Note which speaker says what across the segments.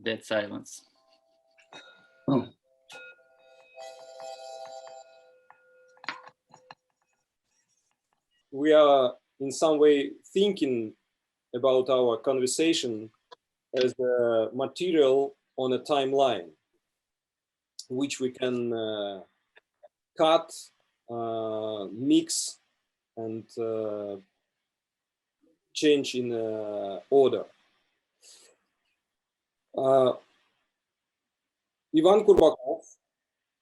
Speaker 1: Dead silence.
Speaker 2: Oh.
Speaker 3: We are in some way thinking about our conversation as a material on a timeline, which we can cut, mix, and change in order. Ivan Kurbakov,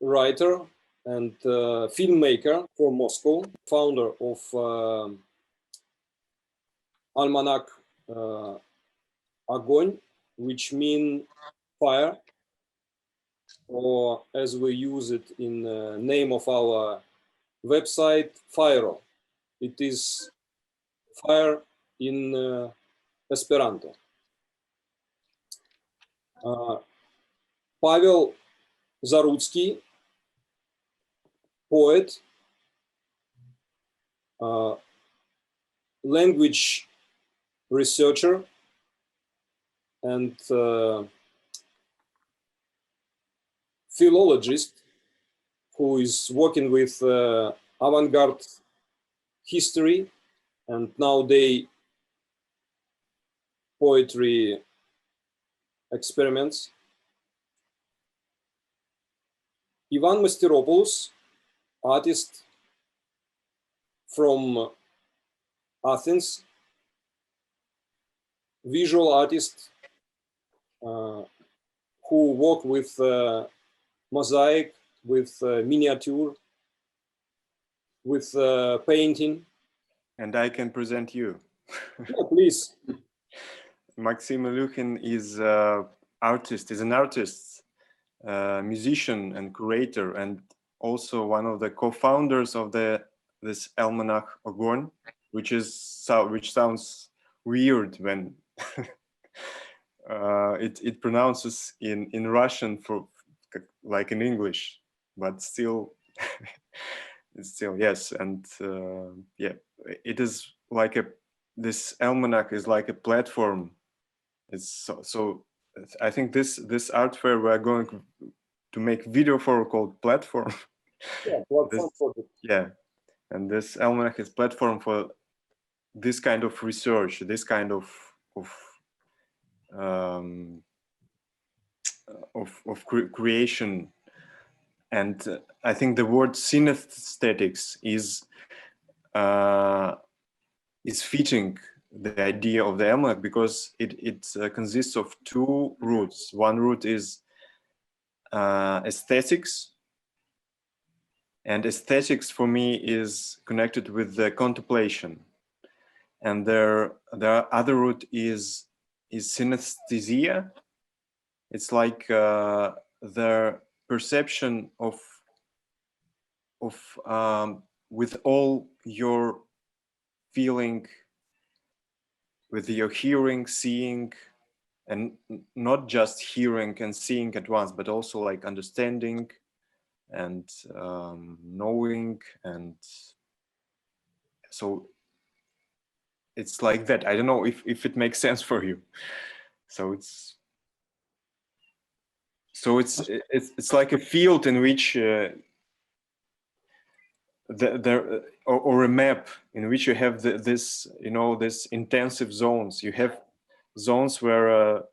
Speaker 3: writer and filmmaker from Moscow, founder of Almanac Огонь, which means fire, or as we use it in the name of our website, Fire. It is fire in Esperanto. Pavel Zarutsky, poet, language researcher, and philologist who is working with avant-garde history and nowadays poetry experiments. Ivan Masteropoulos, artist from Athens, visual artist who work with mosaic, with miniature, with painting.
Speaker 4: And I can present you.
Speaker 3: Yeah, please.
Speaker 4: Maxim Ilyukhin is an artist, musician and curator, and also one of the co-founders of this Almanac Огонь, which sounds weird when it pronounces in Russian for like in English, but still it's still yes. And yeah, it is like this almanac is like a platform. It's so I think this art fair we're going to make video for called Platform.
Speaker 3: Yeah, platform project.
Speaker 4: Yeah, and this almanac is platform for this kind of research, this kind of creation. And I think the word synesthetics is fitting the idea of the almanac, because it consists of two roots. One root is aesthetics, and aesthetics for me is connected with the contemplation, and the other root is synesthesia. It's like the perception of with all your feeling, with your hearing, seeing, and not just hearing and seeing at once, but also like understanding and knowing. And so it's like that. I don't know if it makes sense for you. So it's like a field in which or a map in which you have this, you know, this intensive zones. You have zones where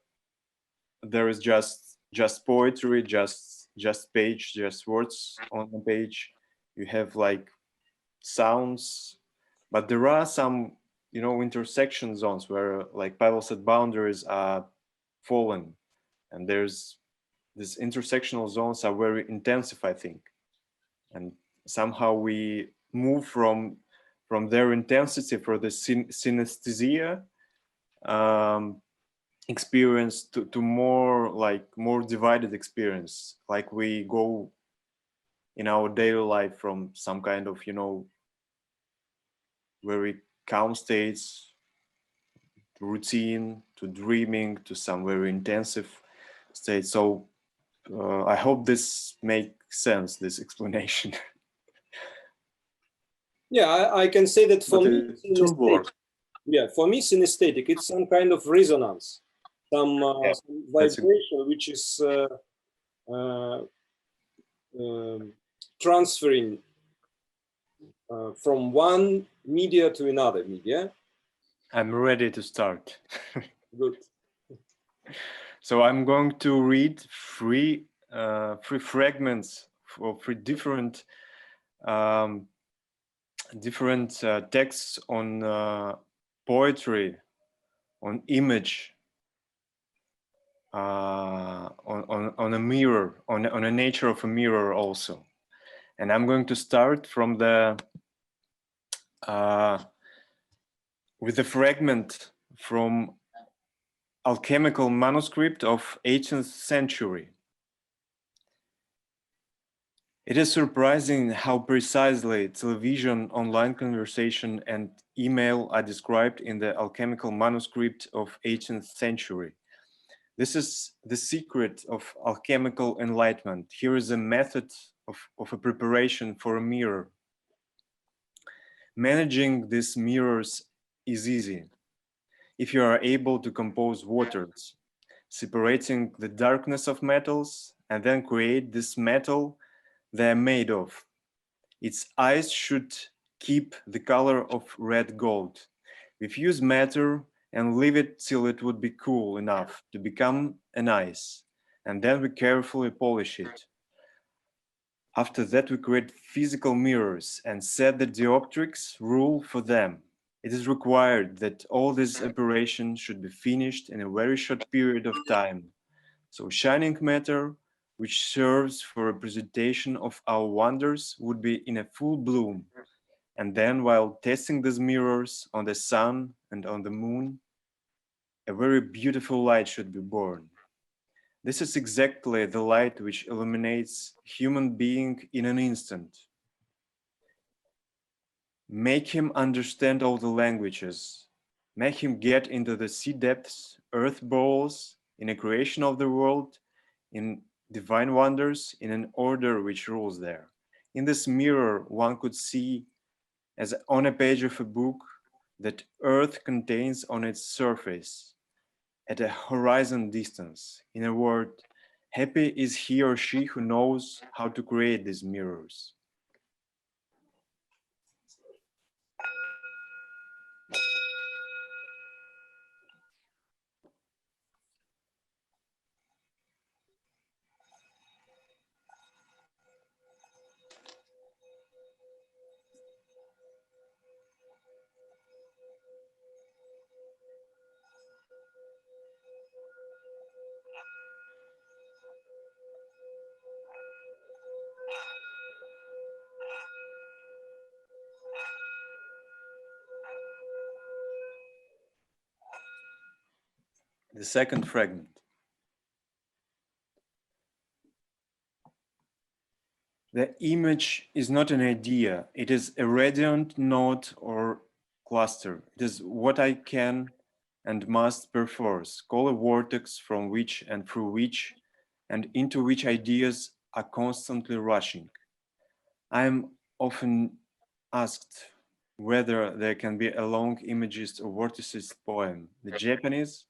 Speaker 4: there is just poetry, just page, just words on the page. You have like sounds, but there are some, you know, intersection zones where, like Pavel said, boundaries are fallen, and there's these intersectional zones are very intensive, I think, and somehow we move from their intensity for the synesthesia experience to more divided experience, like we go in our daily life from some kind of, you know, very calm states to routine to dreaming to some very intensive state. So I hope this makes sense, this explanation.
Speaker 3: Yeah, I can say that for
Speaker 4: But
Speaker 3: me,
Speaker 4: it do work.
Speaker 3: yeah, for me, synesthetic, it's some kind of resonance, some,
Speaker 4: Yeah,
Speaker 3: some
Speaker 4: that's a-
Speaker 3: vibration which is transferring from one media to another media.
Speaker 4: I'm ready to start.
Speaker 3: Good.
Speaker 4: So I'm going to read three fragments of three different texts on poetry, on image, on a mirror, on a nature of a mirror also. And I'm going to start from the with a fragment from alchemical manuscript of 18th century. It is surprising how precisely television, online conversation, and email are described in the alchemical manuscript of 18th century. This is the secret of alchemical enlightenment. Here is a method of a preparation for a mirror. Managing these mirrors is easy if you are able to compose waters, separating the darkness of metals, and then create this metal they are made of. Its eyes should keep the color of red gold. We fuse matter and leave it till it would be cool enough to become an ice, and then we carefully polish it. After that, we create physical mirrors and set the dioptrics rule for them. It is required that all this operation should be finished in a very short period of time. So shining matter, which serves for representation of our wonders, would be in a full bloom. And then while testing these mirrors on the sun and on the moon, a very beautiful light should be born. This is exactly the light which illuminates human being in an instant. Make him understand all the languages. Make him get into the sea depths, earth bowls, in a creation of the world, in divine wonders, in an order which rules there. In this mirror, one could see, as on a page of a book, that earth contains on its surface, at a horizon distance. In a word, happy is he or she who knows how to create these mirrors. The second fragment. The image is not an idea. It is a radiant node or cluster. It is what I can and must perforce call a vortex from which and through which and into which ideas are constantly rushing. I am often asked whether there can be a long imagist or vorticist poem. The Japanese,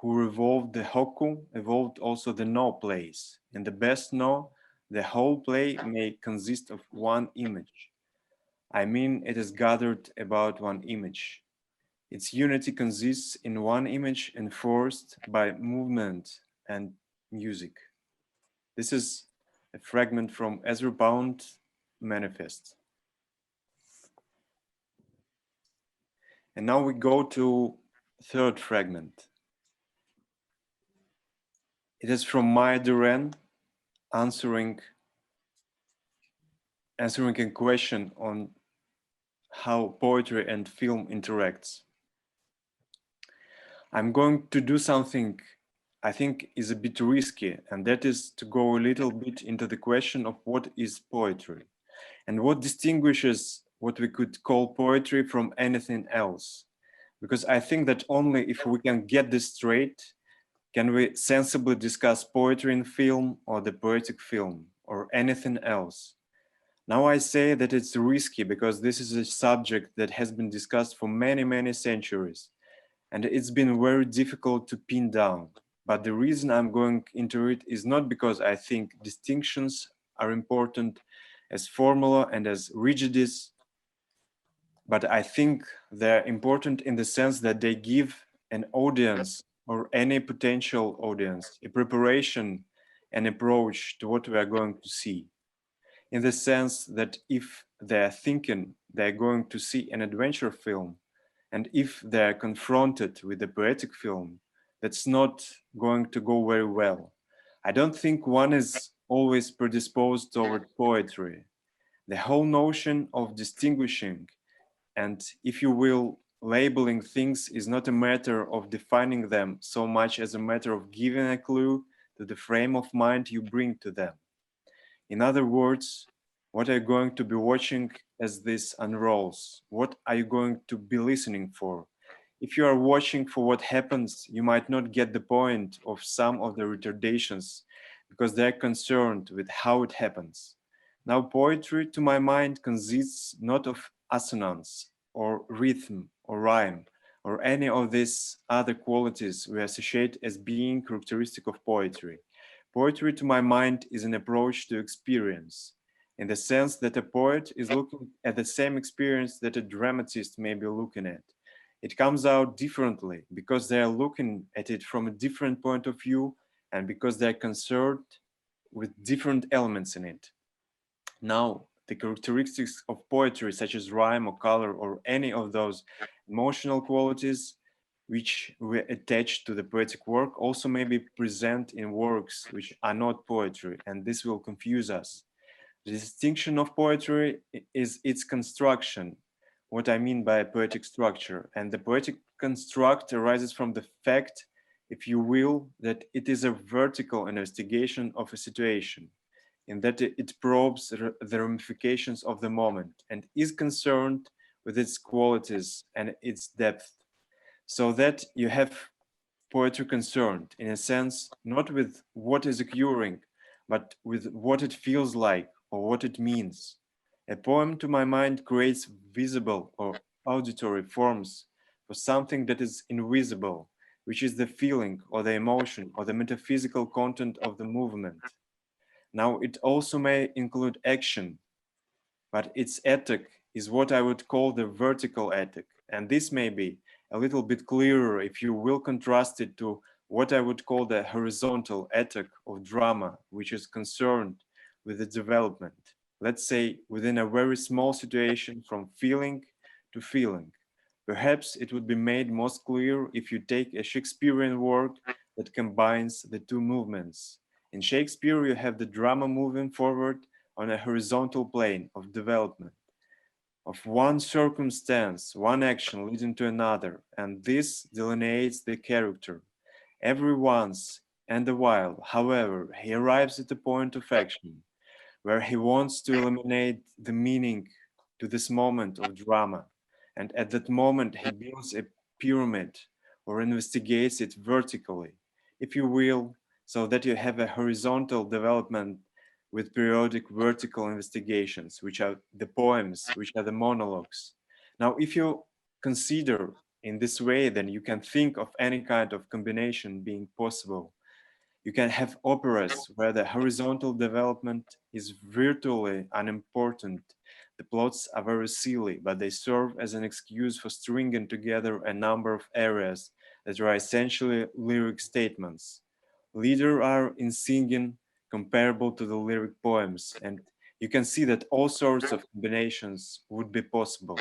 Speaker 4: who revolved the hokku, evolved also the no plays. In the best no, the whole play may consist of one image. I mean, it is gathered about one image. Its unity consists in one image enforced by movement and music. This is a fragment from Ezra Pound Manifest. And now we go to third fragment. It is from Maya Duran answering a question on how poetry and film interacts. I'm going to do something I think is a bit risky, and that is to go a little bit into the question of what is poetry and what distinguishes what we could call poetry from anything else. Because I think that only if we can get this straight, Can we sensibly discuss poetry in film or the poetic film or anything else? Now I say that it's risky because this is a subject that has been discussed for many, many centuries, and it's been very difficult to pin down. But the reason I'm going into it is not because I think distinctions are important as formula and as rigidities, but I think they're important in the sense that they give an audience or any potential audience a preparation and approach to what we are going to see. In the sense that if they're thinking they're going to see an adventure film, and if they're confronted with a poetic film, that's not going to go very well. I don't think one is always predisposed toward poetry. The whole notion of distinguishing and, if you will, labeling things is not a matter of defining them so much as a matter of giving a clue to the frame of mind you bring to them. In other words, what are you going to be watching as this unrolls? What are you going to be listening for? If you are watching for what happens, you might not get the point of some of the retardations because they're concerned with how it happens. Now, poetry, to my mind, consists not of assonance or rhythm or rhyme or any of these other qualities we associate as being characteristic of poetry. Poetry, to my mind, is an approach to experience, in the sense that a poet is looking at the same experience that a dramatist may be looking at. It comes out differently because they are looking at it from a different point of view and because they're concerned with different elements in it. Now, the characteristics of poetry, such as rhyme or color or any of those emotional qualities which we attach to the poetic work, also may be present in works which are not poetry, and this will confuse us. The distinction of poetry is its construction, what I mean by a poetic structure. And the poetic construct arises from the fact, if you will, that it is a vertical investigation of a situation, in that it probes the ramifications of the moment and is concerned with its qualities and its depth. So that you have poetry concerned, in a sense, not with what is occurring, but with what it feels like or what it means. A poem, to my mind, creates visible or auditory forms for something that is invisible, which is the feeling or the emotion or the metaphysical content of the movement. Now, it also may include action, but its ethic is what I would call the vertical ethic. And this may be a little bit clearer if you will contrast it to what I would call the horizontal ethic of drama, which is concerned with the development, let's say within a very small situation from feeling to feeling. Perhaps it would be made most clear if you take a Shakespearean work that combines the two movements. In Shakespeare, you have the drama moving forward on a horizontal plane of development, of one circumstance, one action leading to another, and this delineates the character. Every once and a while, however, he arrives at a point of action where he wants to eliminate the meaning to this moment of drama, and at that moment he builds a pyramid or investigates it vertically, if you will, so that you have a horizontal development with periodic vertical investigations, which are the poems, which are the monologues. Now, if you consider in this way, then you can think of any kind of combination being possible. You can have operas where the horizontal development is virtually unimportant. The plots are very silly, but they serve as an excuse for stringing together a number of areas that are essentially lyric statements. Lieder are in singing comparable to the lyric poems, and you can see that all sorts of combinations would be possible.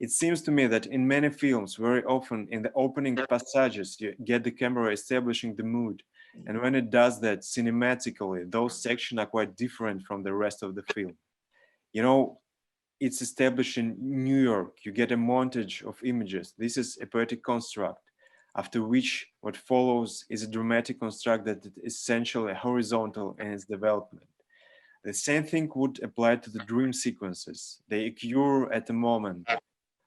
Speaker 4: It seems to me that in many films, very often in the opening passages, you get the camera establishing the mood. And when it does that cinematically, those sections are quite different from the rest of the film. You know, it's established in New York. You get a montage of images. This is a poetic construct, after which what follows is a dramatic construct that is essentially horizontal in its development. The same thing would apply to the dream sequences. They occur at a moment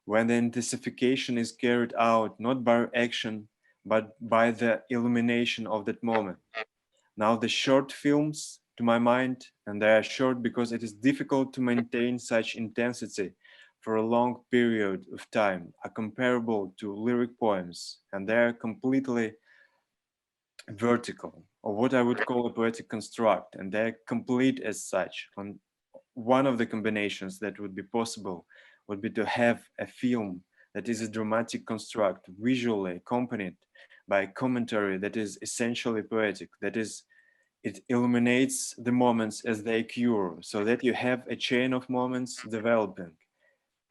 Speaker 4: when the intensification is carried out not by action, but by the illumination of that moment. Now the short films, to my mind, and they are short because it is difficult to maintain such intensity for a long period of time, are comparable to lyric poems, and they are completely vertical, or what I would call a poetic construct, and they're complete as such. On one of the combinations that would be possible would be to have a film that is a dramatic construct, visually accompanied by a commentary that is essentially poetic, that is, it illuminates the moments as they occur, so that you have a chain of moments developing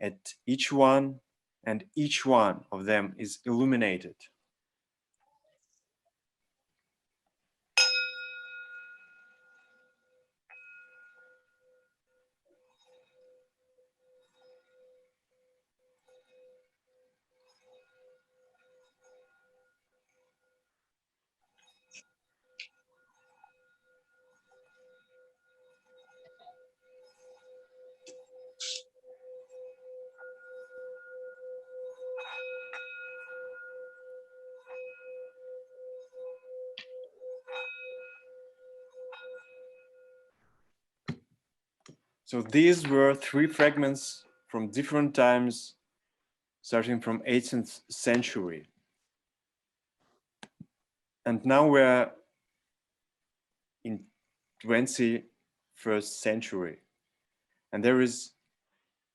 Speaker 4: at each one, and each one of them is illuminated. So these were three fragments from different times, starting from 18th century. And now we're in 21st century. And there is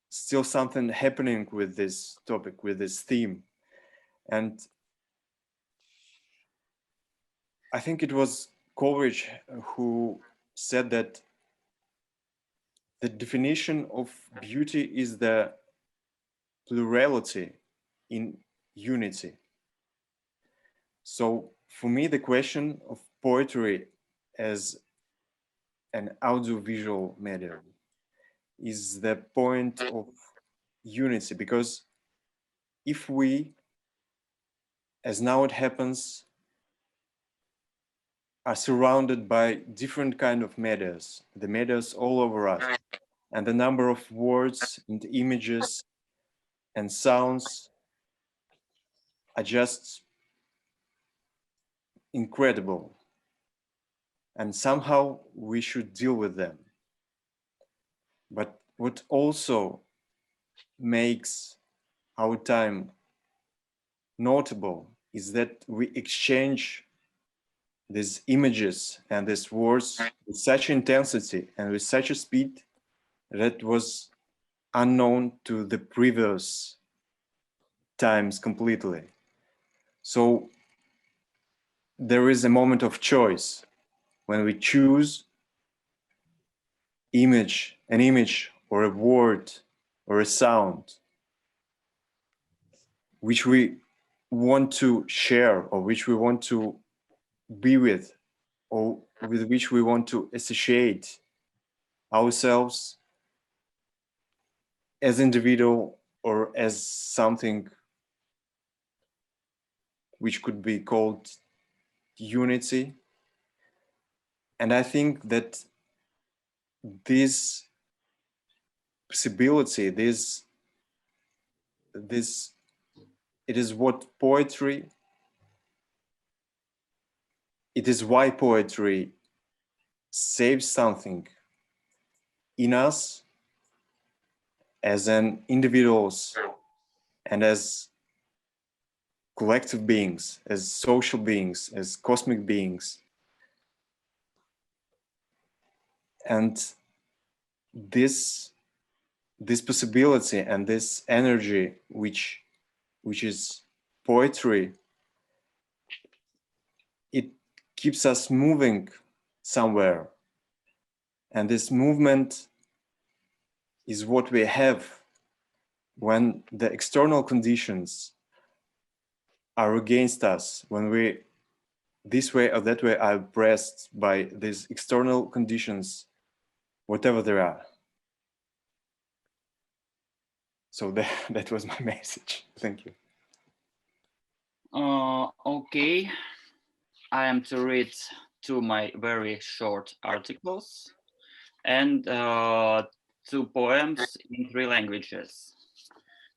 Speaker 4: still something happening with this topic, with this theme. And I think it was Coleridge who said that the definition of beauty is the plurality in unity. So for me, the question of poetry as an audiovisual medium is the point of unity, because if we, as now it happens, are surrounded by different kind of medias, the medias all over us, and the number of words and images and sounds are just incredible. And somehow we should deal with them. But what also makes our time notable is that we exchange these images and these words with such intensity and with such a speed that was unknown to the previous times completely. So there is a moment of choice when we choose an image or a word or a sound which we want to share, or which we want to be with, or with which we want to associate ourselves as individual or as something which could be called unity. And I think that this possibility, this it is what poetry, it is why poetry saves something in us as an individuals and as collective beings, as social beings, as cosmic beings. And this possibility and this energy which is poetry, it keeps us moving somewhere. And this movement is what we have when the external conditions are against us, when we this way or that way are oppressed by these external conditions, whatever there are. So that was my message. Thank you.
Speaker 1: Okay, I am to read two my very short articles and two poems in three languages.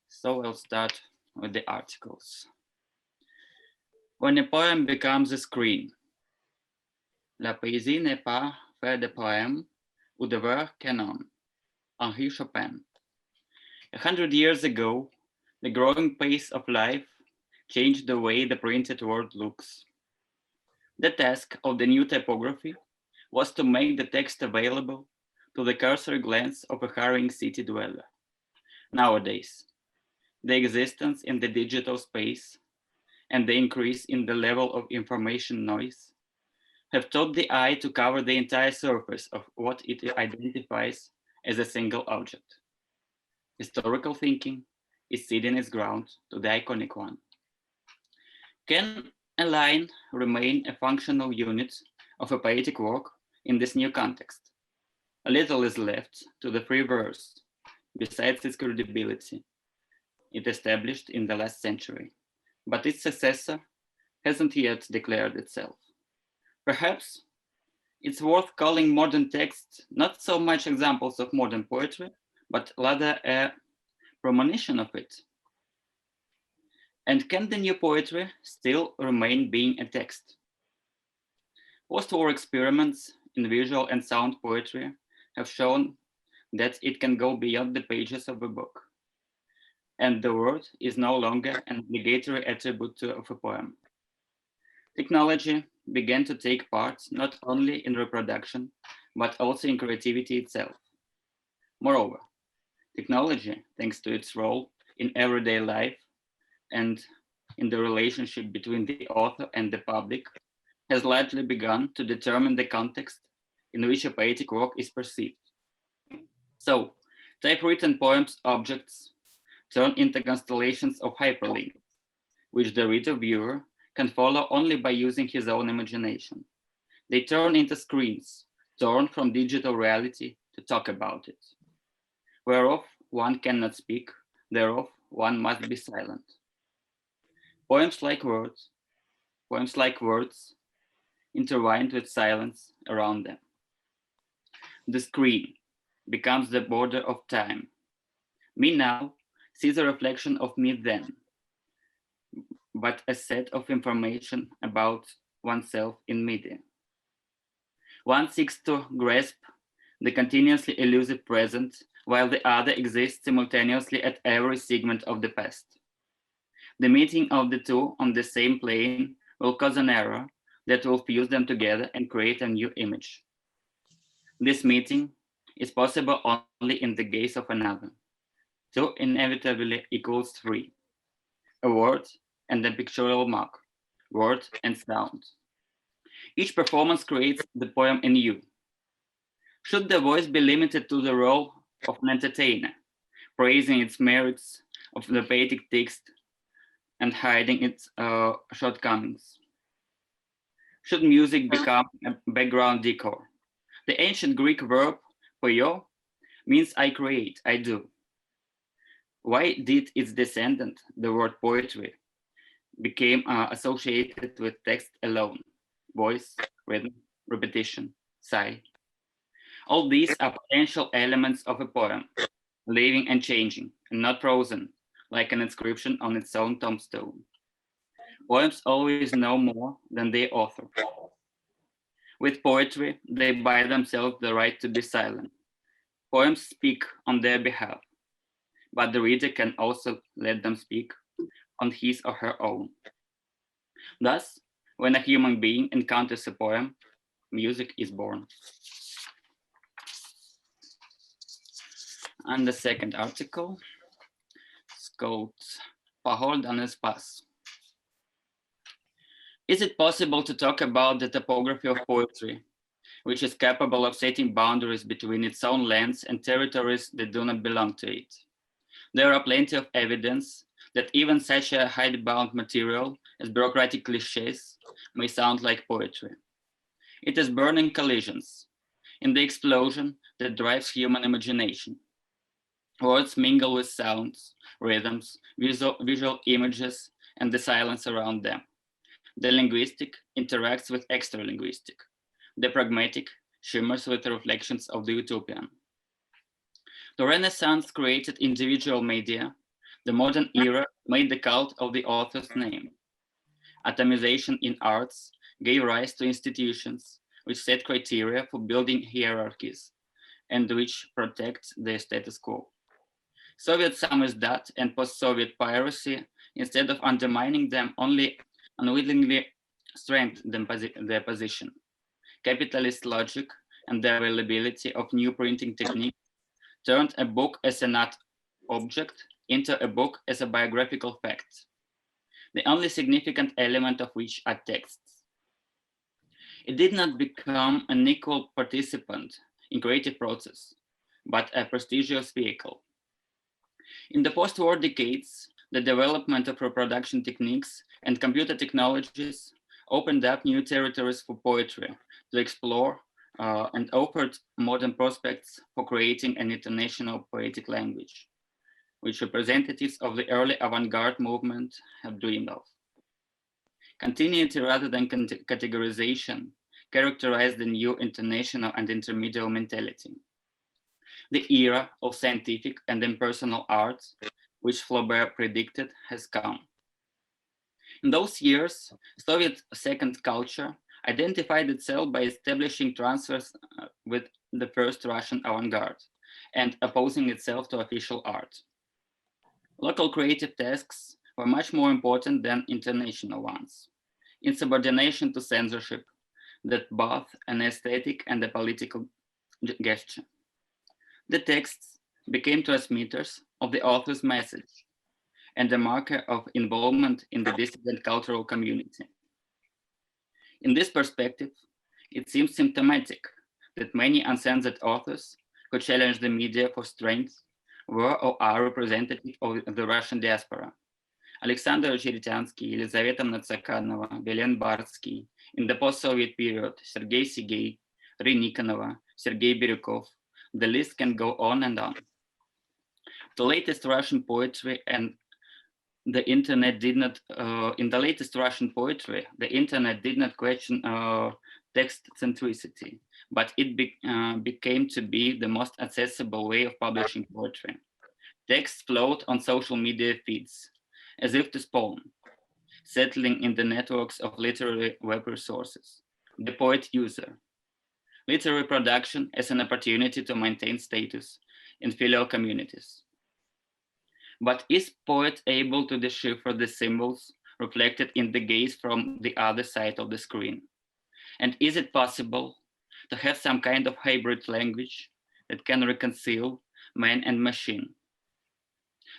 Speaker 1: So I'll start with the articles. When a poem becomes a screen, la poésie n'est pas fait de poèmes ou de vers canon, Henri Chopin. 100 years ago, the growing pace of life changed the way the printed word looks. The task of the new typography was to make the text available to the cursory glance of a hurrying city dweller. Nowadays, the existence in the digital space and the increase in the level of information noise have taught the eye to cover the entire surface of what it identifies as a single object. Historical thinking is ceding its ground to the iconic one. Can a line remain a functional unit of a poetic work in this new context? A little is left to the free verse, besides its credibility it established in the last century, but its successor hasn't yet declared itself. Perhaps it's worth calling modern texts not so much examples of modern poetry, but rather a premonition of it. And can the new poetry still remain being a text? Post-war experiments in visual and sound poetry have shown that it can go beyond the pages of a book, and the word is no longer an obligatory attribute of a poem. Technology began to take part not only in reproduction, but also in creativity itself. Moreover, technology, thanks to its role in everyday life and in the relationship between the author and the public, has largely begun to determine the context in which a poetic work is perceived. So, typewritten poems objects turn into constellations of hyperlinks, which the reader viewer can follow only by using his own imagination. They turn into screens, torn from digital reality to talk about it. Whereof one cannot speak, thereof one must be silent. Poems like words intertwined with silence around them. The screen becomes the border of time. Me now sees a reflection of me then, but a set of information about oneself in media. One seeks to grasp the continuously elusive present, while the other exists simultaneously at every segment of the past. The meeting of the two on the same plane will cause an error that will fuse them together and create a new image. This meeting is possible only in the gaze of another. 2 inevitably equals 3. A word and a pictorial mark, word and sound. Each performance creates the poem in you. Should the voice be limited to the role of an entertainer, praising its merits of the poetic text and hiding its shortcomings? Should music become a background decor? The ancient Greek verb poio means I create, I do. Why did its descendant, the word poetry, became associated with text alone? Voice, rhythm, repetition, sigh. All these are potential elements of a poem, living and changing, and not frozen, like an inscription on its own tombstone. Poems always know more than their author. With poetry, they buy themselves the right to be silent. Poems speak on their behalf, but the reader can also let them speak on his or her own. Thus, when a human being encounters a poem, music is born. And the second article is called Parole dans l'espace. Is it possible to talk about the topography of poetry, which is capable of setting boundaries between its own lands and territories that do not belong to it? There are plenty of evidence that even such a hidebound material as bureaucratic cliches may sound like poetry. It is burning collisions in the explosion that drives human imagination. Words mingle with sounds, rhythms, visual images, and the silence around them. The linguistic interacts with extra-linguistic. The pragmatic shimmers with the reflections of the utopian. The Renaissance created individual media. The modern era made the cult of the author's name. atomization in arts gave rise to institutions which set criteria for building hierarchies and which protect the status quo. Soviet samizdat and post-Soviet piracy, instead of undermining them, only unwillingly strengthened their position. Capitalist logic and the availability of new printing techniques turned a book as an art object into a book as a biographical fact, the only significant element of which are texts. It did not become an equal participant in creative process, but a prestigious vehicle. In the post-war decades, the development of reproduction techniques and computer technologies opened up new territories for poetry to explore and offered modern prospects for creating an international poetic language, which representatives of the early avant-garde movement have dreamed of. Continuity rather than categorization characterized the new international and intermediate mentality. The era of scientific and impersonal art, which Flaubert predicted, has come. In those years, Soviet second culture identified itself by establishing transfers with the first Russian avant-garde and opposing itself to official art. Local creative tasks were much more important than international ones, in subordination to censorship, that both an aesthetic and a political gesture. The texts became transmitters of the author's message and a marker of involvement in the dissident cultural community. In this perspective, it seems symptomatic that many uncensored authors who challenged the media for strength were or are representative of the Russian diaspora. Alexander Cheretiansky, Elizaveta Natsakhanova, Belen Barsky, in the post-Soviet period, Sergei Sigey, Ri Nikonova, Sergei Biryukov. The list can go on and on. The latest Russian poetry and the internet did not, in the latest Russian poetry, the internet did not question text centricity, but it became to be the most accessible way of publishing poetry. Texts flowed on social media feeds, as if to spawn, settling in the networks of literary web resources. The poet user. Literary production as an opportunity to maintain status in filial communities. But is poet able to decipher the symbols reflected in the gaze from the other side of the screen? And is it possible to have some kind of hybrid language that can reconcile man and machine?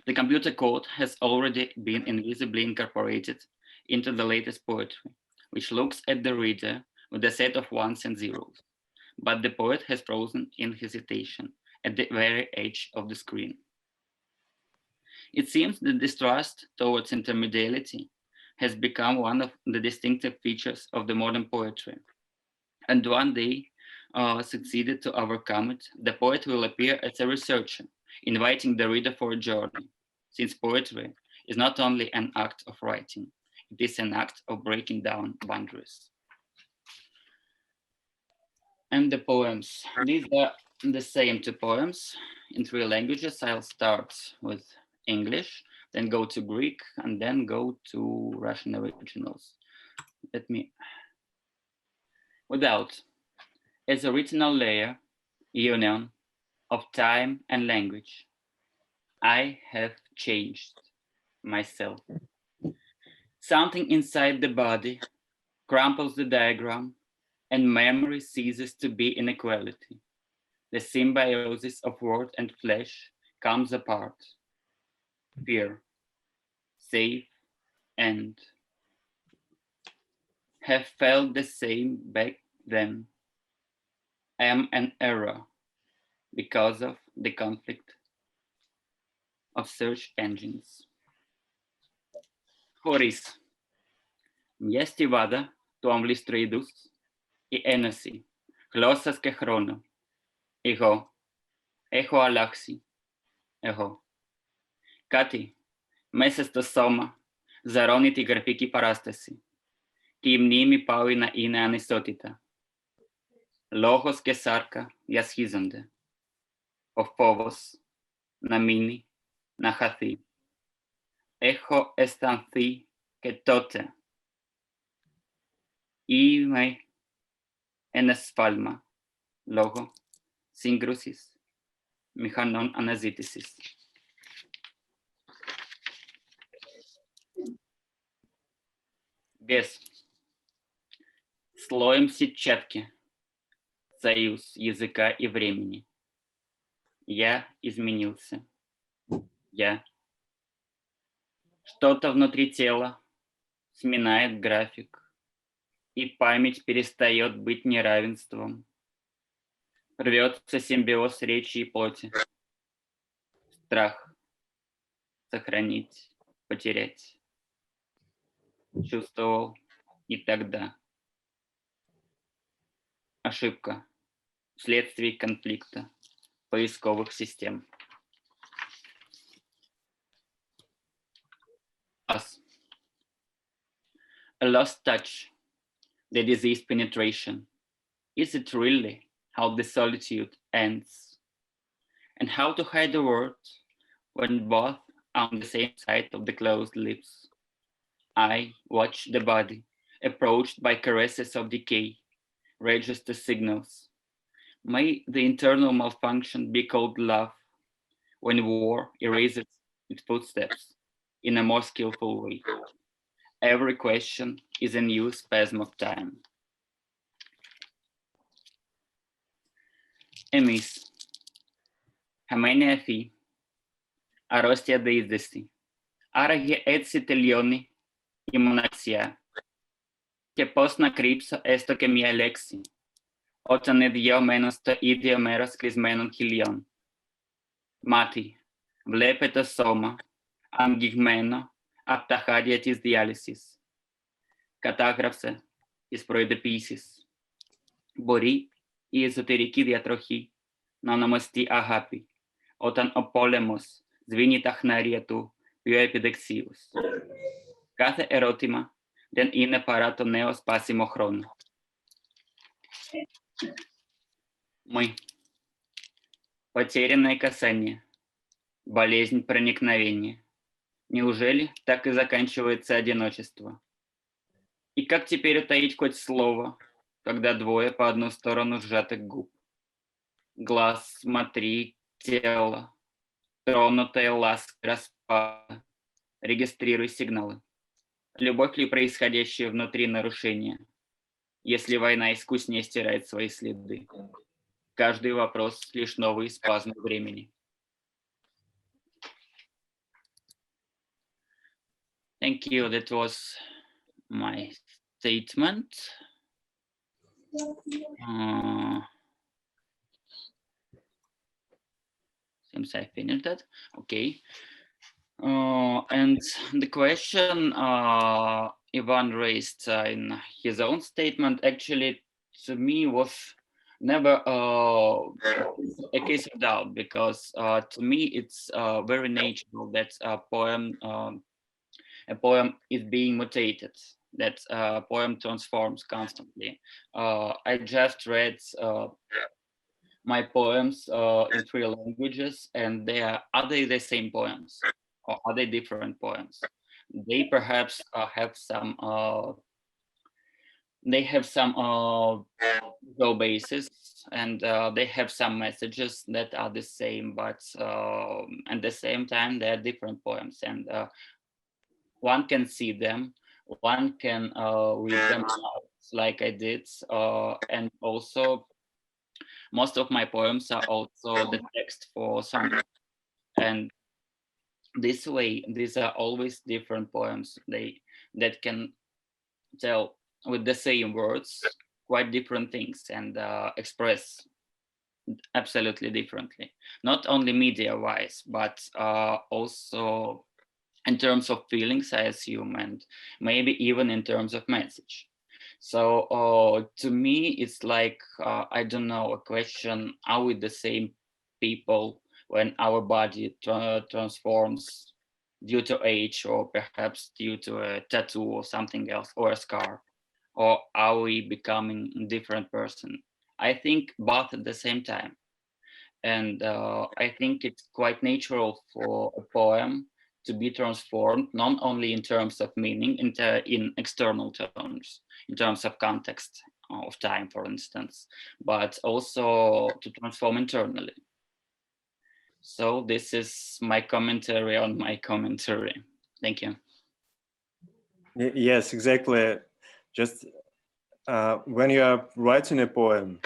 Speaker 1: The computer code has already been invisibly incorporated into the latest poetry, which looks at the reader with a set of ones and zeros. But the poet has frozen in hesitation at the very edge of the screen. It seems that distrust towards intermediality has become one of the distinctive features of the modern poetry. And one day, succeeded to overcome it, the poet will appear as a researcher, inviting the reader for a journey, since poetry is not only an act of writing, it is an act of breaking down boundaries. And the poems. These are the same two poems in three languages. I'll start with English, then go to Greek, and then go to Russian originals. Without, as original layer, union of time and language, I have changed myself. Something inside the body crumples the diagram, and memory ceases to be inequality. The symbiosis of word and flesh comes apart. Fear, safe, and have felt the same back then. Am an error because of the conflict of search engines. Χωρίς. Μια στιβάδα του αμβλίστρου είδους, η ένωση γλώσσας και χρόνου. Εγώ έχω αλλάξει. Εγώ. Κάτι μέσα στο σώμα ζαρώνει τη γραφική παράσταση και η μνήμη πάει να είναι ανισότητα. Λόγος και σάρκα διασχίζονται. Ο φόβος να μείνει, να χαθεί. Έχω αισθανθεί και τότε Ime enespalma logo syngrusis mechanon anasitisis. Без. Слоем сетчатки. Союз языка и времени. Я изменился. Я. Что-то внутри тела сминает график, и память перестает быть неравенством. Рвется симбиоз речи и плоти. Страх. Сохранить, потерять. Чувствовал и тогда. Ошибка. Вследствие конфликта поисковых систем. Us. A lost touch. The disease penetration. Is it really how the solitude ends? And how to hide the word when both are on the same side of the closed lips? I watch the body, approached by caresses of decay, register signals. May the internal malfunction be called love, when war erases its footsteps in a more skillful way. Every question is a new spasm of time. Emis, Hamenia fi, Arostia deidesi, Arage etsi telioni, Immunaxia, και πώς να κρύψω έστω και μία λέξη, όταν είναι διωμένο στο ίδιο μέρος κλεισμένων χιλιών. Μάτι, βλέπε το σώμα, αγγιγμένο από τα χάρια της διάλυσης. Κατάγραψε τις προειδοποίησεις. Μπορεί η εσωτερική διατροχή να ονομαστεί αγάπη, όταν ο πόλεμος σβήνει τα χνάρια του πιο επιδεξίους. Κάθε ερώτημα δεν είναι παρά το νέο σπάσιμο χρόνο. Мы. Потерянное касание. Болезнь проникновения. Неужели так и заканчивается одиночество? И как теперь утаить хоть слово, когда двое по одну сторону сжатых губ? Глаз, смотри, тело, тронутое лаской распада. Регистрируй сигналы. Любовь ли происходящее внутри нарушения, если война искуснее стирает свои следы? Каждый вопрос — лишь новый спазм времени. Thank you. That was my statement. Seems I finished that. Okay. And the question Ivan raised in his own statement actually to me was never a case of doubt, because to me it's very natural that a poem is being mutated, that a poem transforms constantly. I just read my poems in 3 languages, and are they the same poems, or are they different poems? They perhaps have some low basis, and they have some messages that are the same, but at the same time they are different poems, and one can see them, one can read them out like I did, and also most of my poems are also the text for songs, and this way these are always different poems that can tell with the same words quite different things and express absolutely differently, not only media wise, but also in terms of feelings, I assume, and maybe even in terms of message. So to me it's like I don't know, a question: are we the same people when our body transforms due to age, or perhaps due to a tattoo or something else, or a scar? Or are we becoming a different person? I think both at the same time. And I think it's quite natural for a poem to be transformed, not only in terms of meaning, in external terms, in terms of context of time, for instance, but also to transform internally. So this is my commentary on my commentary. Thank you.
Speaker 4: Yes, exactly. Just when you are writing a poem,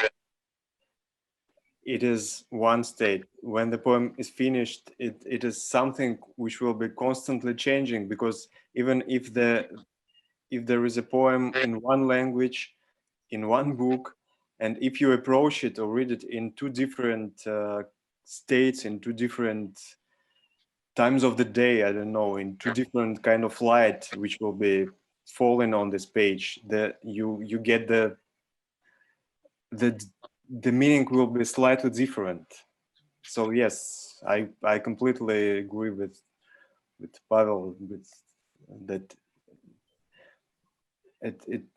Speaker 4: it is one state. When the poem is finished, it is something which will be constantly changing, because even if there is a poem in one language, in one book, and if you approach it or read it in two different states, in two different times of the day, I don't know, in two different kind of light which will be falling on this page, that you get the meaning will be slightly different. So yes, I completely agree with Pavel, with that.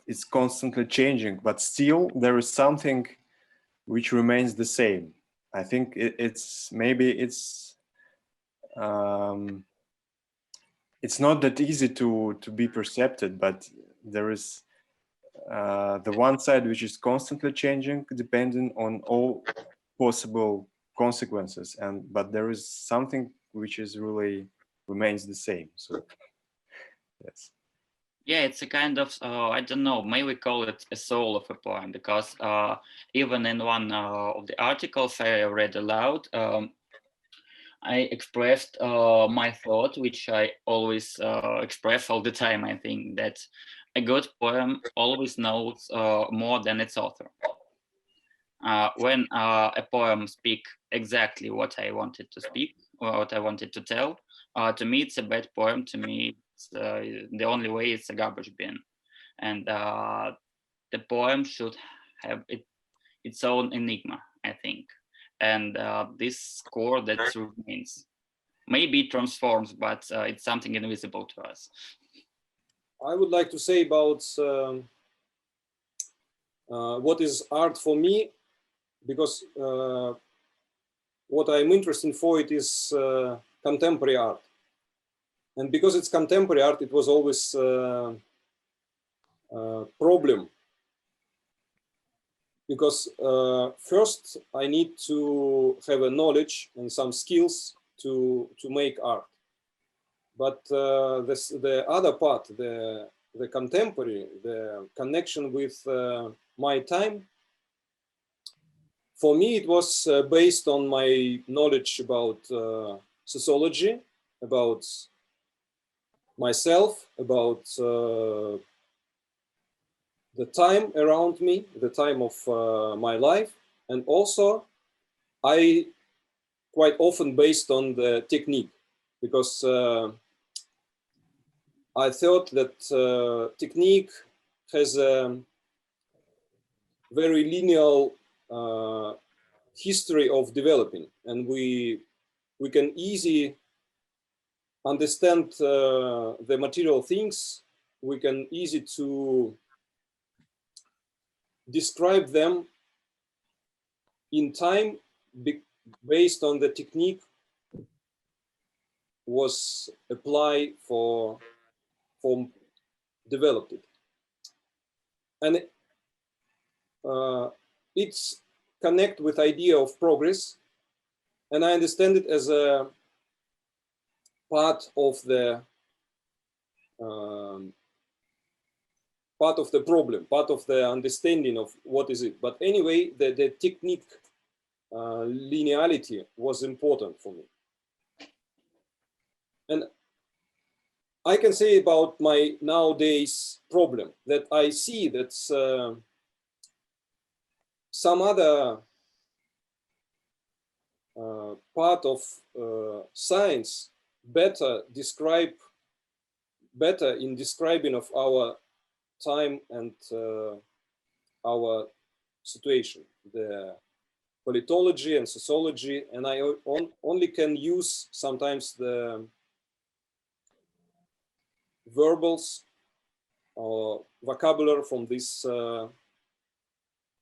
Speaker 4: It's constantly changing, but still there is something which remains the same. I think it's not that easy to be perceived, but there is the one side which is constantly changing, depending on all possible consequences, but there is something which is really remains the same. So yes.
Speaker 1: Yeah, it's a kind of, I don't know, maybe we call it a soul of a poem, because even in one of the articles I read aloud, I expressed my thought, which I always express all the time. I think that a good poem always knows more than its author. When a poem speaks exactly what I wanted to speak or what I wanted to tell, to me it's a bad poem. To me, it's, the only way it's a garbage bin, and the poem should have its own enigma, I think, and this core that remains. Maybe it transforms, but it's something invisible to us.
Speaker 3: I would like to say about what is art for me, because what I'm interested for, it is contemporary art. And because it's contemporary art, it was always a problem. Because first I need to have a knowledge and some skills to make art. But the other part, the contemporary, the connection with my time, for me it was based on my knowledge about sociology, about myself, about the time around me, the time of my life, and also I quite often based on the technique, because I thought that technique has a very linear history of developing, and we can easily understand the material things. We can easy to describe them in time based on the technique was applied for developed it. And it's connect with idea of progress, and I understand it as a part of the problem, part of the understanding of what is it. But anyway, the technique linearity was important for me. And I can say about my nowadays problem that I see that some other part of science better in describing of our time and our situation, the politology and sociology, and I only can use sometimes the verbals or vocabulary from this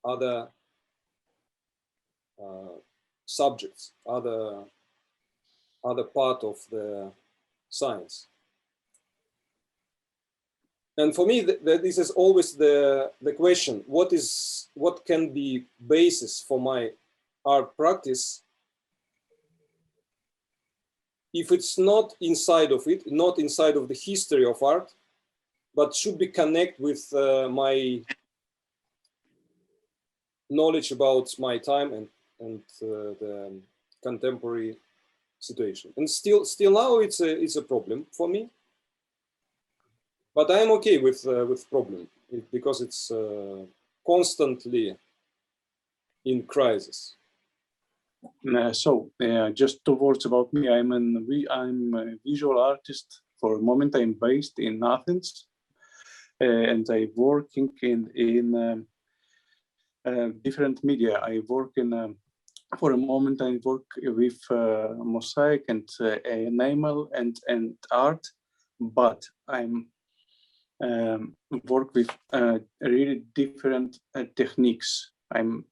Speaker 3: other subjects, other part of the science. And for me, this is always the question: what can be basis for my art practice if it's not inside of it, not inside of the history of art, but should be connect with my knowledge about my time and the contemporary situation. And still now it's a problem for me. But I'm okay with problem because it's constantly in crisis.
Speaker 2: Just 2 words about me. I'm a visual artist. For a moment, I'm based in Athens, and I'm working in different media. I work for a moment. I work with mosaic and enamel and art, but I'm work with really different techniques. I'm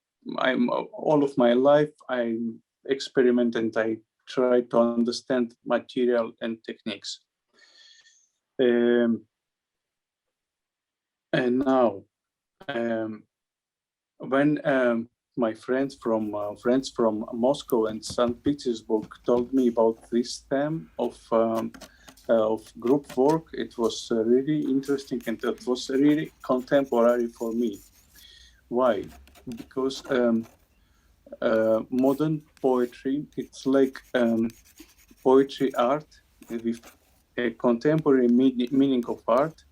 Speaker 2: all of my life I experiment and I try to understand material and techniques. And now, when my friends from Moscow and St. Petersburg told me about this theme of group work, it was really interesting and it was really contemporary for me. Why? Because modern poetry, it's like poetry art with a contemporary meaning of art.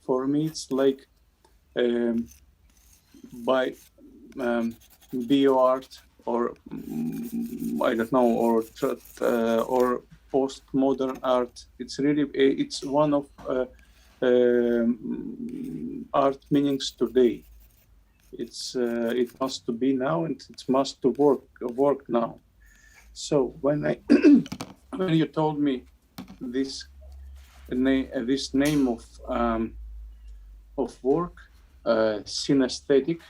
Speaker 2: For me, it's like by bio art or I don't know, or postmodern art. It's really it's one of art meanings today. It must to be now and it must to work now. So when when you told me this name of work, synesthetic,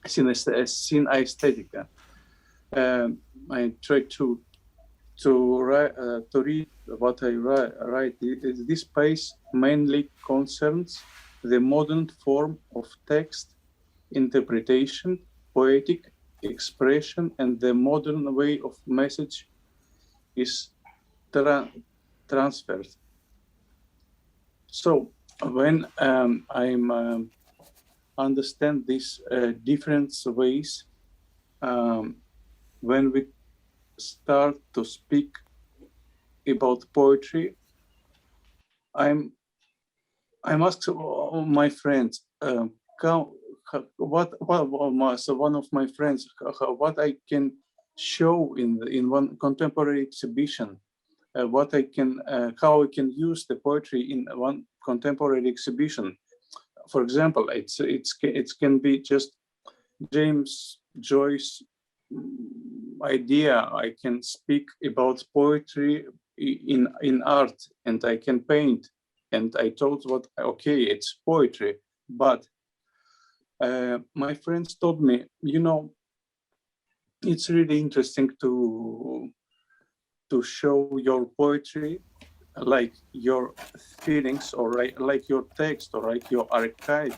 Speaker 2: synesthetica, I try to read what I write. This space mainly concerns the modern form of text interpretation, poetic expression, and the modern way of message is transferred. So when I'm understand these different ways, when we start to speak about poetry, I'm asked my friends, what so one of my friends, what I can show in one contemporary exhibition, what I can how I can use the poetry in one contemporary exhibition. For example, it can be just James Joyce idea. I can speak about poetry in art, and I can paint. And I told okay, it's poetry, but my friends told me, it's really interesting to show your poetry, like your feelings, or like your text, or like your archive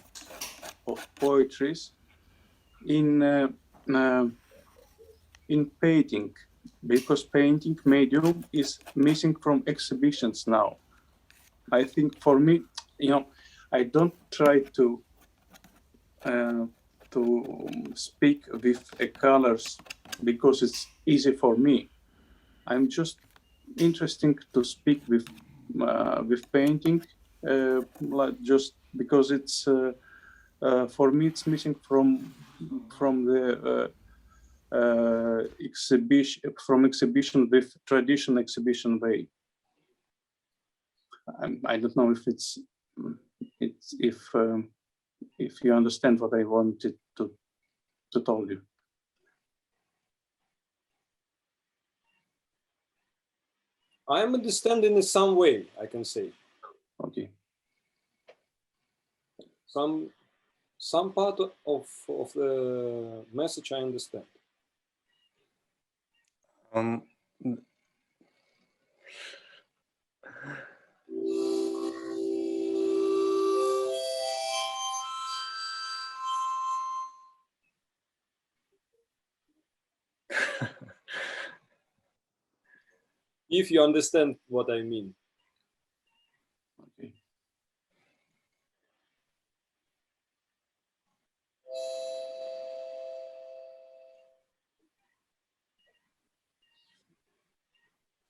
Speaker 2: of poetries in painting, because painting medium is missing from exhibitions now. I think for me, I don't try to speak with colors because it's easy for me. I'm just interesting to speak with painting, just because it's for me it's missing from the exhibition with traditional exhibition way. I don't know if it's if you understand what I wanted to tell you.
Speaker 3: I'm understanding in some way, I can say.
Speaker 2: Okay.
Speaker 3: Some part of the message I understand. if you understand what I mean.
Speaker 2: Okay.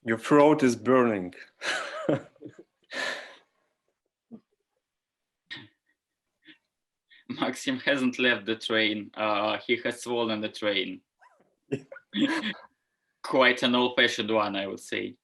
Speaker 4: Your throat is burning.
Speaker 1: Maxim hasn't left the train. He has swollen the train. Quite an old-fashioned one, I would say.